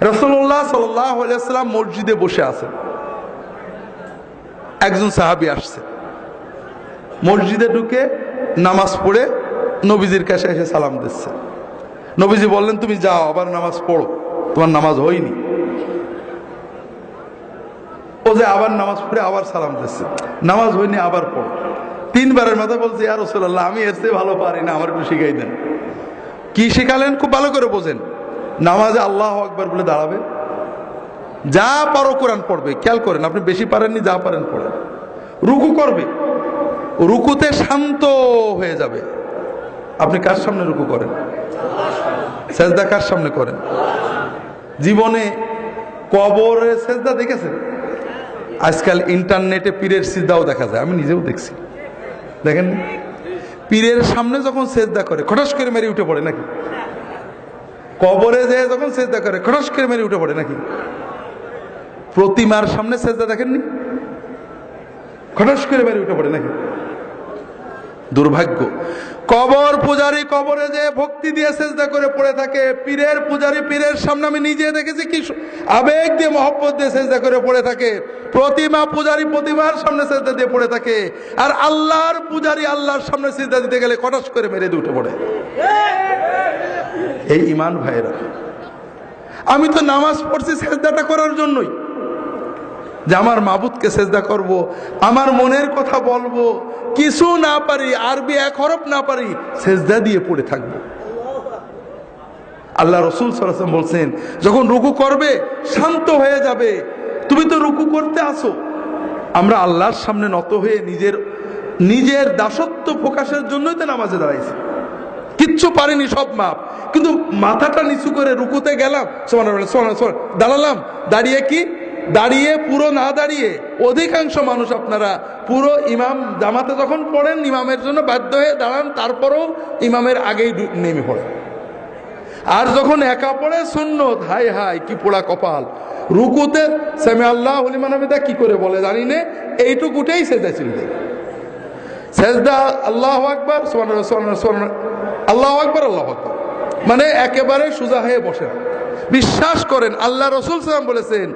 রাসূলুল্লাহ সাল্লাল্লাহু আলাইহি ওয়াসাল্লাম মসজিদে বসে আছেন, একজন সাহাবী আসছে, মসজিদে ঢুকে নামাজ পড়ে নবীজির কাছে এসে সালাম দিচ্ছে। নবীজি বললেন, তুমি যাও আবার নামাজ পড়ো, তোমার নামাজ হয়নি। ও যে আবার নামাজ পড়ে আবার সালাম দিচ্ছে, নামাজ হয়নি আবার পড়ো। তিনবারের মাথায় বলছে, ইয়া রাসূলুল্লাহ, আমি এর চেয়ে ভালো পারি না, আমার একটু শিখাই দেন। কি শিখালেন খুব ভালো করে বোঝেন। নামাজে আল্লাহু আকবার বলে দাঁড়াবে, যা পারো কোরআন পড়বে, খেয়াল করেন, আপনি বেশি পারেননি, যা পারেন পড়েন। রুকু করবে, রুকুতে শান্ত হয়ে যাবে। আপনি কার সামনে রুকু করেন? সেজদা কার সামনে করেন? জীবনে কবরে সেজদা দেখেছেন? আজকাল ইন্টারনেটে পীরের সিজদাও দেখা যায়, আমি নিজেও দেখছি। দেখেন, পীরের সামনে যখন সেজদা করে খটাস করে মেরে উঠে পড়ে নাকি? কবরে যে যখন সেজদা করে খটাস করে মেরে উঠে পড়ে নাকি? প্রতিমার সামনে সেজদা দেখেননি? খটাস করে মেরে উঠে পড়ে নাকি? দুর্ভাগ্য। কবর পূজারী কবরে যে ভক্তি দিয়ে সেজদা করে পড়ে থাকে, পীরের পূজারী পীরের সামনে আমি নিজে দেখেছি কি আবেগ দিয়ে মহব্বত দিয়ে সেজদা করে পড়ে থাকে। প্রতিমা পূজারী প্রতিমার সামনে সেজদা দিয়ে পড়ে থাকে, আর আল্লাহর পূজারী আল্লাহর সামনে সেজদা দিতে গেলে খটাস করে মেরে দিয়ে উঠে পড়ে। এই ঈমান ভাইরা, আমি তো নামাজ পড়ছি সেজদাটা করার জন্যই, যে আমার মাবুদকে সেজদা করব, আমার মনের কথা বলবো, কিছু না পারি, আরবি এক হরফ না পারি, সেজদা দিয়ে পড়ে থাকবো। আল্লাহ রাসূল সাল্লাল্লাহু আলাইহি ওয়াসাল্লাম বলছেন, যখন রুকু করবে শান্ত হয়ে যাবে। তুমি তো রুকু করতে আসো, আমরা আল্লাহর সামনে নত হয়ে নিজের দাসত্ব প্রকাশের জন্যই তো নামাজে দাঁড়াইছি। কিচ্ছু পারিনি, সব মাপ, কিন্তু মাথাটা নিচু করে রুকুতে গেলাম, সুবহানাল্লাহ সুবহানাল্লাহ, দাঁড়ালাম, দাঁড়িয়ে কি দাঁড়িয়ে পুরো না দাঁড়িয়ে, অধিকাংশ মানুষ আপনারা পুরো ইমাম জামাতে যখন পড়েন ইমামের জন্য বাধ্য হয়ে দাঁড়ান, তারপরেও ইমামের আগেই নেমে পড়েন। আর যখন একা পড়ে সুন্নত, হাই হাই কি পোড়া কপাল। রুকুতে সামি আল্লাহু লিমান হামিদা কি করে বলে জানি না, এইটুকুটাই সেজদা ছিল। সেজদা আল্লাহু আকবার সুবহানাল্লাহ সুবহানাল্লাহ সুবহানাল্লাহ, আল্লাহু আকবার আল্লাহু আকবার, মানে একেবারে সোজা হয়ে বসে। বিশ্বাস করেন আল্লাহ রাসূল সাল্লাল্লাহু আলাইহি ওয়াসাল্লাম বলেছেন,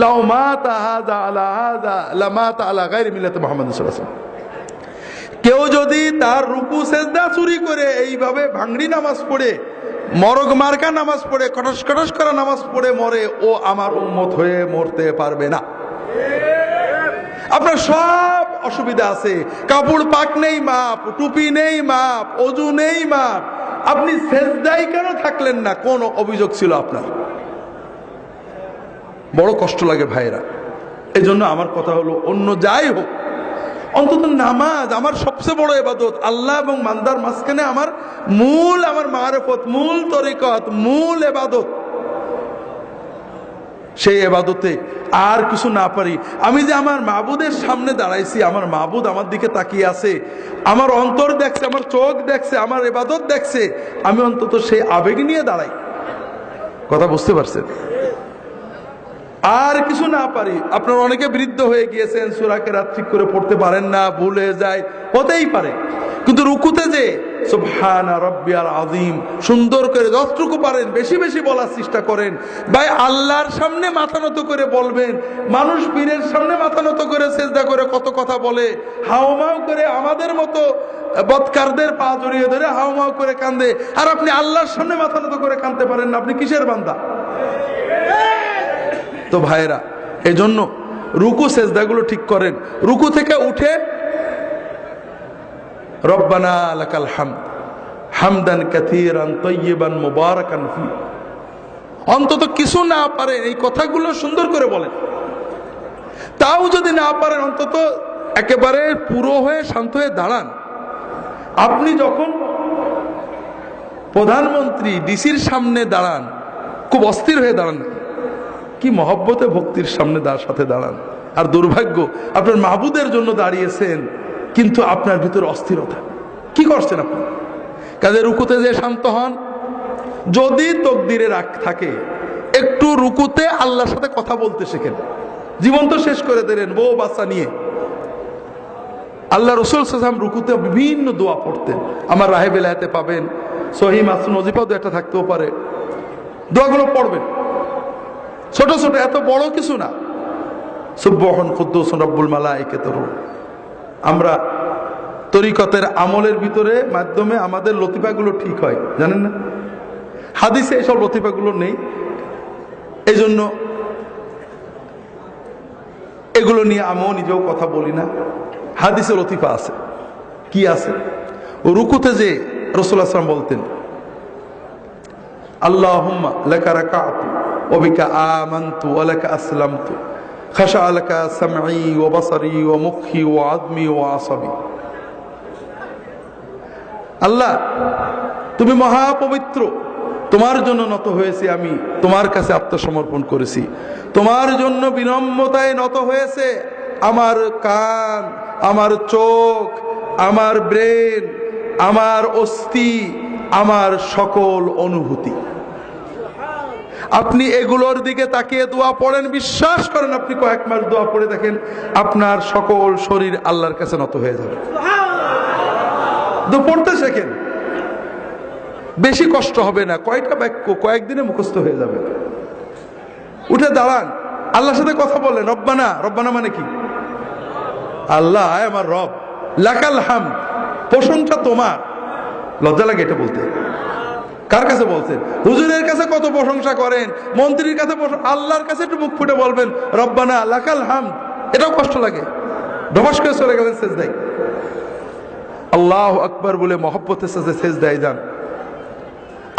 লাউ মাতা হাযা আলা হাযা লামাতা আলা গায়রি মিল্লাতি মুহাম্মদ সাল্লাল্লাহু আলাইহি ওয়াসাল্লাম। কেউ যদি তার রুকু সেজদা চুরি করে এইভাবে ভাঙড়ি নামাজ পড়ে, মরগ মার্কা নামাজ পড়ে, কটস কটস করা নামাজ পড়ে মরে, ও আমার উম্মত হয়ে মরতে পারবে না। আপনার সব অসুবিধা আছে, কাপড় পাক নেই মাপ, টুপি নেই মাপ, ওযু নেই মাপ, আপনি সেজদাই কেন থাকলেন না? কোন অভিযোগ ছিল আপনার? বড় কষ্ট লাগে ভাইরা। এজন্য আমার কথা হলো, অন্য যাই হোক, অন্তত নামাজ আমার সবচেয়ে বড় ইবাদত। আল্লাহ এবং বান্দার মাঝখানে আমার মারিফত, মূল তরিকত, মূল ইবাদত। সেই ইবাদতে আর কিছু না পারি, আমি যে আমার মাবুদের সামনে দাঁড়াইছি, আমার মাবুদ আমার দিকে তাকিয়ে আছে, আমার অন্তর দেখছে, আমার চোখ দেখছে, আমার ইবাদত দেখছে, আমি অন্তত সেই আবেগ নিয়ে দাঁড়াই। কথা বুঝতে পারছেন? আর কিছু না পারি। আপনার অনেকে বৃদ্ধ হয়ে গিয়েছেন, সূরা কেরাত ঠিক করে পড়তে পারেন না, ভুলে যায়, হতেই পারে, কিন্তু রুকুতে যে সুবহানা রাব্বিয়াল আযীম সুন্দর করে যতটুকু পারেন বেশি বেশি বলার চেষ্টা করেন। ভাই আল্লাহর সামনে মাথা নত করে বলবেন। মানুষ পীরের সামনে মাথা নত করে সেজদা করে কত কথা বলে, হাউমাউ করে আমাদের মতো বদকারদের পা জড়িয়ে ধরে হাউমাউ করে কান্দে, আর আপনি আল্লাহর সামনে মাথা নত করে কাঁদতে পারেন না, আপনি কিসের বান্দা? তো ভাইরা, এজন্য রুকু সেজদাগুলো ঠিক করেন। রুকু থেকে উঠে রব্বানা লাকাল হামদ হামদান কাসীরান তাইয়িবান মুবারাকান ফি, অন্তত কিছু না পারেন এই কথাগুলো সুন্দর করে বলেন। তাও যদি না পারেন, অন্তত একেবারে পুরো হয়ে শান্ত হয়ে দাঁড়ান। আপনি যখন প্রধানমন্ত্রী ডিসির সামনে দাঁড়ান, খুব অস্থির হয়ে দাঁড়ান, কি মহব্বতে ভক্তির সামনে সাথে দাঁড়ান। আর দুর্ভাগ্য, আপনার মাহবুদের জন্য দাঁড়িয়েছেন, কিন্তু আপনার ভিতরে অস্থিরতা। কি করছেন আপনি? কাজে রুকুতে যে শান্ত হন। যদি তকদিরে রাখ থাকে, একটু রুকুতে আল্লাহর সাথে কথা বলতে শেখেন। জীবন তো শেষ করে দিলেন বউ বাচ্চা নিয়ে। আল্লাহ রাসূল সাল্লাল্লাহু আলাইহি ওয়াসাল্লাম রুকুতে বিভিন্ন দোয়া পড়তেন, আমার রাহে বেলায়েতে পাবেন, সহিহ মাসনুদ ওজিফাও একটা থাকতেও পারে, দোয়াগুলো পড়বেন। ছোট ছোট, এত বড় কিছু না। সুবহান কুদ্দুস রব্বুল মালায়েকাতুর রূহ। আমরা তরিকতের আমলের ভিতরে মাধ্যমে আমাদের লতিফাগুলো ঠিক হয়, জানেন না? হাদিসে এসব লতিফাগুলো নেই, এই জন্য এগুলো নিয়ে আমিও নিজেও কথা বলি না। হাদিসে লতিফা আছে। কি আছে? রুকুতে যে রাসূলুল্লাহ সাল্লাল্লাহু আলাইহি ওয়াসাল্লাম বলতেন, আল্লাহুম্মা লাকা রাকাতু ওয়া বিকা আমানতু ওয়া লাকা আসলামতু খাশা লাকা সামঈ ওয়া বাসারি ওয়া মুখি ওয়া আযমি ওয়া আসাবি। আল্লাহ, তুমি মহাপবিত্র, তোমার জন্য নত হয়েছি, আমি তোমার কাছে আত্মসমর্পণ করেছি, তোমার জন্য বিনম্রতায় নত হয়েছে আমার কান, আমার চোখ, আমার ব্রেন, আমার অস্থি, আমার সকল অনুভূতি। আপনি এগুলোর দিকে তাকিয়ে দোয়া পড়েন, বিশ্বাস করেন আপনি কয়েক মাস দোয়া পড়ে দেখেন আপনার সকল শরীর আল্লাহর কাছে নত হয়ে যাবে। পড়তে শেখেন, বেশি কষ্ট হবে না, কয়টা বাক্য কয়েকদিনে মুখস্থ হয়ে যাবে। উঠে দাঁড়ান, আল্লাহর সাথে কথা বলেন, রব্বানা। রব্বানা মানে কি? আল্লাহ আমার রব, লাকাল হামদ, প্রশংসা তোমার। লজ্জা লাগে এটা বলতে। কার কাছে বলছেন? হুজুরের কাছে কত প্রশংসা করেন, মন্ত্রীর কাছে, আল্লাহর কাছে একটু মুখ ফুটে বলবেন রব্বানা লাকাল হামদ, এটাও কষ্ট লাগে। ধবাস করে চলে গেলেন সেজদায়, আল্লাহু আকবার বলে মহব্বতের সাথে সেজদায় যান।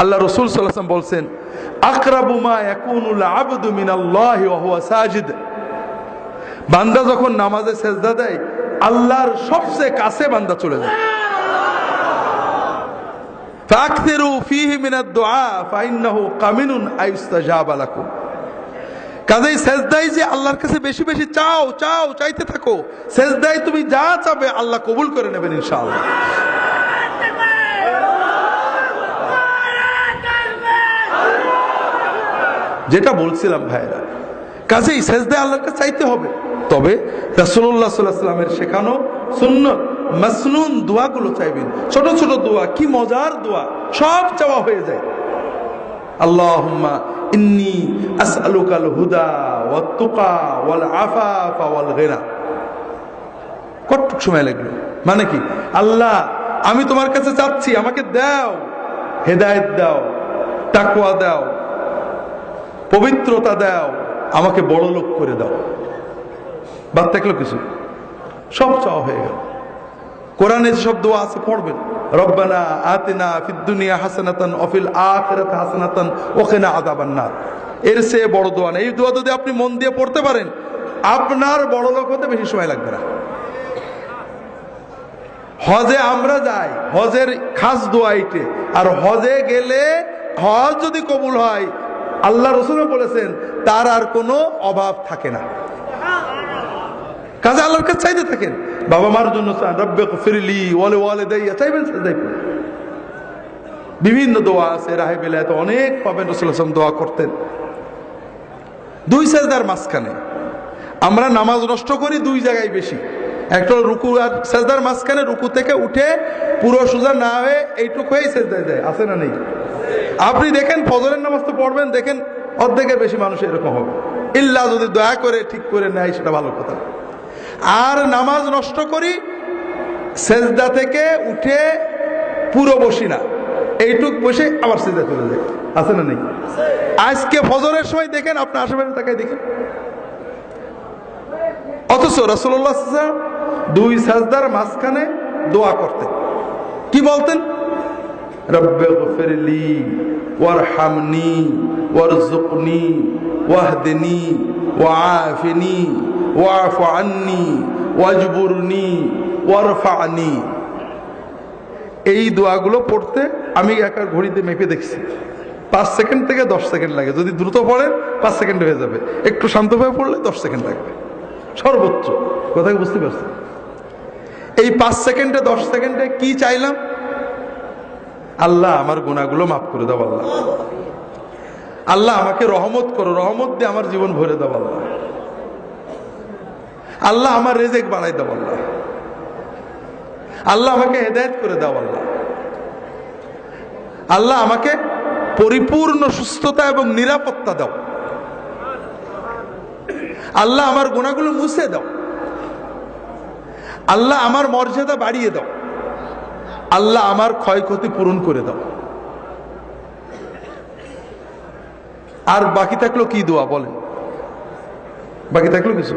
আল্লাহ রাসূল সাল্লাল্লাহু আলাইহি ওয়াসাল্লাম বলছেন, আকরাবু মা ইয়াকুনুল আবদু মিনাল্লাহি ওয়া হুয়া সাজিদ। বান্দা যখন নামাজে সেজদা দেয়, আল্লাহর সবচেয়ে কাছে বান্দা চলে যায়। ফাকসিরু ফীহি মিনাদ দুআ ফাইন্নাহু কামিনুন আইস্তাজাবা লাকুম। কাজেই সেজদায় যে আল্লাহর কাছে বেশি বেশি চাও, চাও, চাইতে থাকো। সেজদায় তুমি যা চাবে আল্লাহ কবুল করে নেবেন ইনশাআল্লাহ। যেটা বলছিলাম ভাইরা, কাজেই সেজদায় আল্লাহর কাছে চাইতে হবে। তবে রাসূলুল্লাহ সাল্লাল্লাহু আলাইহি ওয়াসাল্লামের শেখানো সুন্নাত মাসনুন দোয়াগুলো চাইবেন। ছোট ছোট দোয়া, কি মজার দোয়া, সব চাওয়া হয়ে যায়। আল্লাহুম্মা ইন্নী আসআলুকাল হুদা ওয়াত তুকা ওয়াল আফাফা ওয়াল গিনা। কতটুকু সময় লাগলো? মানে কি? আল্লাহ, আমি তোমার কাছে চাচ্ছি, আমাকে দাও, হেদায়েত দাও, তাকওয়া দাও, পবিত্রতা দাও, আমাকে বড় লোক করে দাও। বাদ থাকলো কিছু? সব চাওয়া হয়ে গেল। কোরআনে যেসব দোয়া আছে পড়বেন, রব্বানা আতিনা ফিদ দুনিয়া হাসানাতান ওয়া ফিল আখিরাতি হাসানাতান ওয়া কিনা আযাবান নার। এর চেয়ে বড় দোয়া নেই। এই দোয়া যদি আপনি মন দিয়ে পড়তে পারেন, আপনার বড় লোক হতে বেশি সময় লাগবে না। হজে আমরা যাই, হজের খাস দোয়া এইটে। আর হজে গেলে হজ যদি কবুল হয়, আল্লাহ রাসূল বলেছেন তার আর কোনো অভাব থাকে না। কাজে আল্লাহর কাছে চাইতে থাকেন। বাবা মার জন্য চান, রব্বিগফিরলি ওয়া লিওয়ালিদাইয়া, চাইবেন সেজদায় পড়ে। বিভিন্ন দোয়া আছে, রাহে বেলায়েত অনেক পাবেন। রাসূল সাল্লাল্লাহু আলাইহি ওয়াসাল্লাম দোয়া করতেন দুই সেজদার মাঝখানে। আমরা নামাজ নষ্ট করি দুই জায়গায় বেশি। একটা রুকু আর সেজদার মাঝখানে, রুকু থেকে উঠে পুরো সোজা না হয়ে এইটুকু হয়েই সেজদায় যায়, আছে না নেই? আপনি দেখেন ফজরের নামাজ তো পড়বেন, দেখেন অর্ধেকের বেশি মানুষ এরকম হবে। ইল্লা যদি দয়া করে ঠিক করে নেয় সেটা ভালো কথা। আর নামাজ নষ্ট করি, সেজদা থেকে উঠে পুরো বসি না, এইটুক বসে আবার সেজদা চলে যায়, আছে না নেই? আজকে ফজরের সময় দেখেন, আপনার আশেপাশে তাকায় দেখেন। অথচ রাসূলুল্লাহ সাল্লাল্লাহু আলাইহি ওয়াসাল্লাম দুই সাজদার মাঝখানে দোয়া করতেন। কি বলতেন? রব্বিগফিরলি ওয়ারহামনি ওয়ারযুকনি ওয়াহদিনি ওয়াআফিনি ওয়াফু আন্নি ওয়াজবুরনি ওয়ারফা'নি। এই দোয়াগুলো পড়তে আমি একা ঘড়িতে মেপে দেখছি 5 সেকেন্ড থেকে 10 সেকেন্ড লাগে। যদি দ্রুত পড়েন 5 সেকেন্ড হয়ে যাবে, একটু শান্তভাবে পড়লে 10 সেকেন্ড লাগবে সর্বোচ্চ। কথা বুঝতে পারছেন? এই 5 সেকেন্ডে 10 সেকেন্ডে কি চাইলাম? আল্লাহ আমার গুনাহগুলো মাফ করে দাও, আল্লাহ আল্লাহ আমাকে রহমত করো, রহমত দিয়ে আমার জীবন ভরে দাও, আল্লাহ আল্লাহ আমার রিজিক বাড়াই দাও, আল্লাহ আল্লাহ আমাকে হেদায়েত করে দাও, আল্লাহ আল্লাহ আমাকে পরিপূর্ণ সুস্থতা এবং নিরাপত্তা দাও। আল্লাহ আমার গুনাহগুলো মুছে দাও, আল্লাহ আমার মর্যাদা বাড়িয়ে দাও, আল্লাহ আমার ক্ষয়ক্ষতি পূরণ করে দাও। আর বাকি থাকলো কি দোয়া বলেন? বাকি থাকলো কিছু?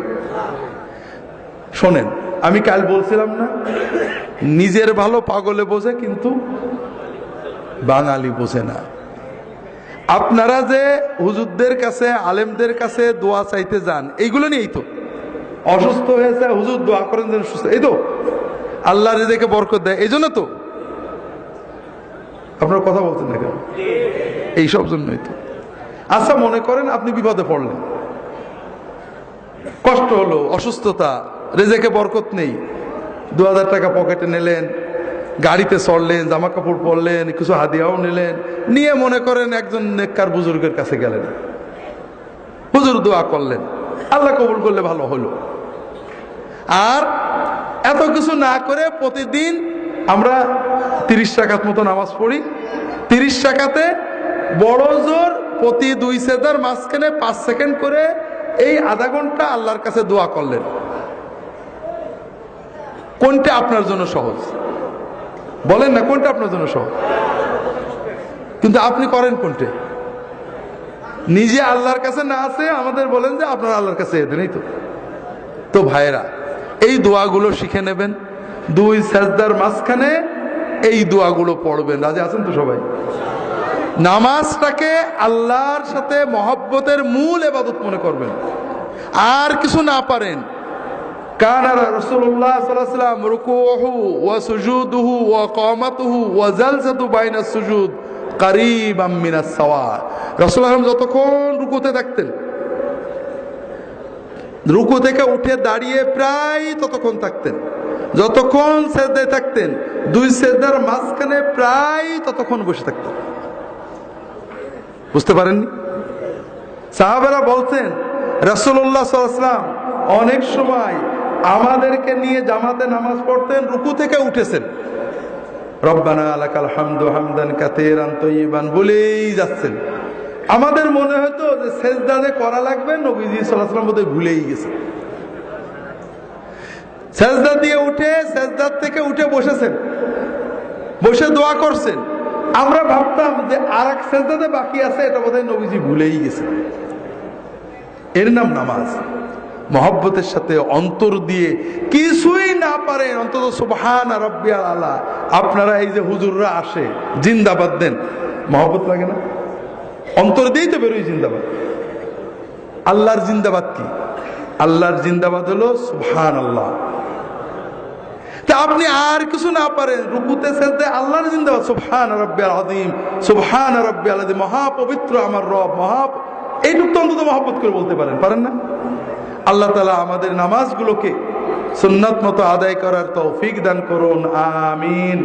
শোনেন, আমি কাল বলছিলাম না, নিজের ভালো পাগলে বোঝে কিন্তু বাঙালি বোঝে না। আপনারা যে হুজুরদের কাছে, আলেমদের কাছে দোয়া চাইতে যান, এইগুলো নিয়েই তো। অসুস্থ হয়েছে, হুজুর দোয়া করেন যেন সুস্থ, এই তো আল্লাহ রিজিকে বরকত দেয়, এই জন্য তো। আপনারা কথা বলছেন না কেন? এইসব জন্যই তো। আচ্ছা, মনে করেন আপনি বিপদে পড়লেন, কষ্ট হলো, অসুস্থতা, রেজেকে বরকত নেই, 2000 টাকা পকেটে নিলেন, গাড়িতে চড়লেন, জামা কাপড় পরলেন, কিছু হাদিয়াও নিলেন, নিয়ে মনে করেন একজন নেককার বুজুর্গের কাছে গেলেন, হুজুর দোয়া করলেন, আল্লাহ কবুল করলে ভালো হলো। আর এত কিছু না করে প্রতিদিন আমরা 30 রাকাত মতো নামাজ পড়ি, 30 রাকাতে বড় জোর প্রতি 2 সেজদার মাঝখানে 5 সেকেন্ড করে এই আধা ঘন্টা আল্লাহর কাছে দোয়া করলেন। কোনটা আপনার জন্য সহজ বলেন না? কোনটা আপনার জন্য সহজ? কিন্তু আপনি করেন কোনটা? নিজে আল্লাহর কাছে না আছে আমাদের বলেন যে আপনারা আল্লাহর কাছে এদেন, এই তো। তো ভাইরা, এই দোয়াগুলো শিখে নেবেন, 2 সেজদার মাঝখানে এই দোয়াগুলো পড়বেন। রাজি আছেন তো সবাই? নামাজটাকে আল্লাহর সাথে মহব্বতের মূল ইবাদত মনে করবেন। আর কিছু না পারেন, কানা রাসূলুল্লাহ সাল্লাল্লাহু আলাইহি ওয়াসাল্লাম রুকুউহু ওয়া সুজুদুহু ওয়া কিয়ামাতুহু ওয়া জালসাতু বাইনাস সুজুদ কারীবাম মিনাস সাওয়া। রাসূলুল্লাহ যতক্ষণ রুকুতে থাকতেন, রুকু থেকে উঠে দাঁড়িয়ে প্রায় ততক্ষণ থাকতেন, যতক্ষণ সেজদায় থাকতেন 2 সেজদার মাঝখানে প্রায় ততক্ষণ বসে থাকতেন। বুঝতে পারেননি? সাহাবারা বলতেন রাসূলুল্লাহ সাল্লাল্লাহু আলাইহি ওয়াসাল্লাম অনেক সময় আমাদেরকে নিয়ে জামাতে নামাজ পড়তেন, রুকু থেকে উঠেছেন, রব্বানা লাকাল হামদু হামদান কাসীরান তাইয়িবান বলেই যাচ্ছেন। আমাদের মনে হতো যে সেজদা যে করা লাগবে, নবীজি সাল্লাল্লাহু আলাইহি ওয়াসাল্লাম বোধহয় ভুলেই গেছে। সেজদা দিয়ে উঠে, সেজদার থেকে উঠে বসেছেন, বসে দোয়া করছেন। আমরা ভাবতাম যে আর এক সেজদাতে বাকি আছে, এটা বোধহয় নবীজি ভুলেই গেছে। এর নাম নামাজ। মহব্বতের সাথে অন্তর দিয়ে, কিছুই না পারেন অন্তত সুবহান রাব্বিয়াল আলা। আপনারা এই যে হুজুররা আসে জিন্দাবাদ দেন, মহব্বত লাগে না? অন্তর দিয়েই তো বেরোই জিন্দাবাদ। আল্লাহর জিন্দাবাদ কি? আল্লাহর জিন্দাবাদ হলো সুবহানাল্লাহ। তা আপনি আর কিছু না পারেন, রুকুতে সেজদায় আল্লাহর জিন্দাবাদ, সুবহান রাব্বিয়াল আযীম, সুবহান রাব্বিয়াল আযীম, মহাপবিত্র আমার রব, এইটুকু তো অন্তত মহব্বত করে বলতে পারেন, পারেন না? আল্লাহ তাআলা আমাদের নামাজগুলোকে সুন্নাত মতো আদায় করার তৌফিক দান করুন, আমিন।